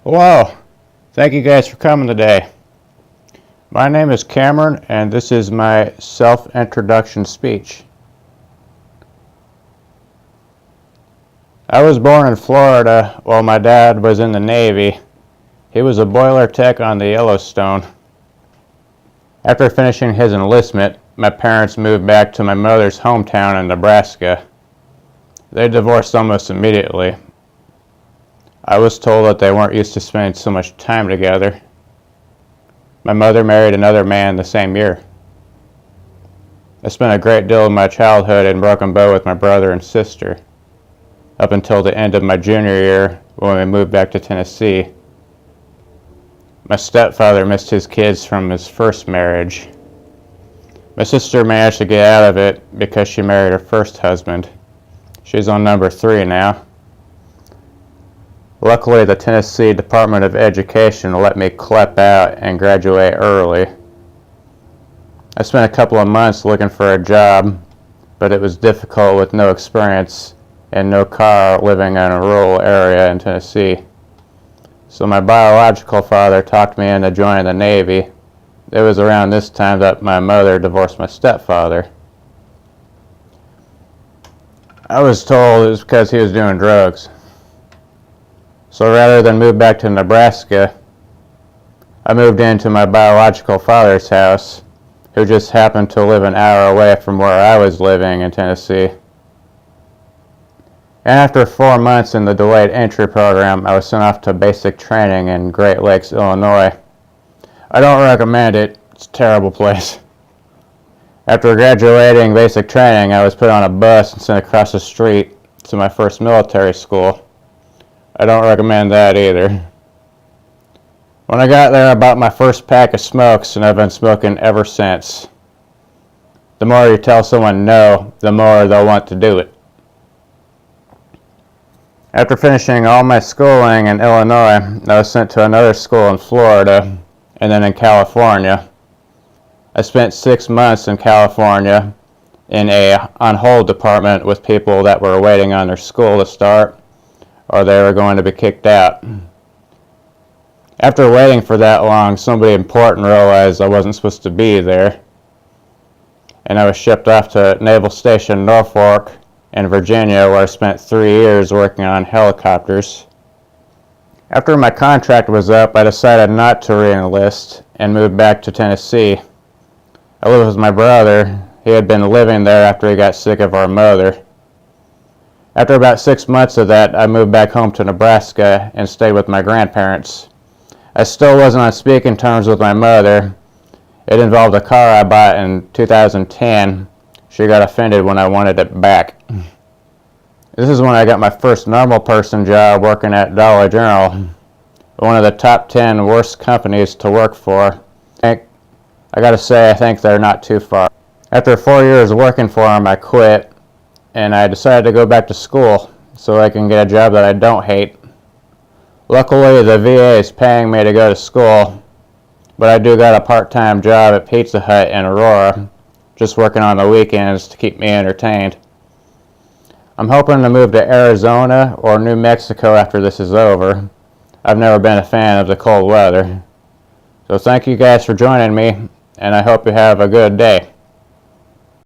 Hello, thank you guys for coming today. My name is Cameron and this is my self-introduction speech. I was born in Florida while my dad was in the Navy. He was a boiler tech on the Yellowstone. After finishing his enlistment, my parents moved back to my mother's hometown in Nebraska. They divorced almost immediately. I was told that they weren't used to spending so much time together. My mother married another man the same year. I spent a great deal of my childhood in Broken Bow with my brother and sister, up until the end of my junior year when we moved back to Tennessee. My stepfather missed his kids from his first marriage. My sister managed to get out of it because she married her first husband. She's on number 3 now. Luckily, the Tennessee Department of Education let me clep out and graduate early. I spent a couple of months looking for a job, but it was difficult with no experience and no car living in a rural area in Tennessee. So my biological father talked me into joining the Navy. It was around this time that my mother divorced my stepfather. I was told it was because he was doing drugs. So rather than move back to Nebraska, I moved into my biological father's house, who just happened to live an hour away from where I was living in Tennessee. And after 4 months in the delayed entry program, I was sent off to basic training in Great Lakes, Illinois. I don't recommend it. It's a terrible place. After graduating basic training, I was put on a bus and sent across the street to my first military school. I don't recommend that either. When I got there, I bought my first pack of smokes, and I've been smoking ever since. The more you tell someone no, the more they'll want to do it. After finishing all my schooling in Illinois, I was sent to another school in Florida, and then in California. I spent 6 months in California in a on-hold department with people that were waiting on their school to start, or they were going to be kicked out. After waiting for that long, somebody important realized I wasn't supposed to be there, and I was shipped off to Naval Station Norfolk in Virginia, where I spent 3 years working on helicopters. After my contract was up, I decided not to re-enlist and moved back to Tennessee. I lived with my brother. He had been living there after he got sick of our mother. After about 6 months of that, I moved back home to Nebraska and stayed with my grandparents. I still wasn't on speaking terms with my mother. It involved a car I bought in 2010. She got offended when I wanted it back. This is when I got my first normal person job working at Dollar General, one of the top 10 worst companies to work for. I gotta say, I think they're not too far. After 4 years working for them, I quit, and I decided to go back to school so I can get a job that I don't hate. Luckily, the VA is paying me to go to school, but I do got a part-time job at Pizza Hut in Aurora, just working on the weekends to keep me entertained. I'm hoping to move to Arizona or New Mexico after this is over. I've never been a fan of the cold weather. So thank you guys for joining me, and I hope you have a good day.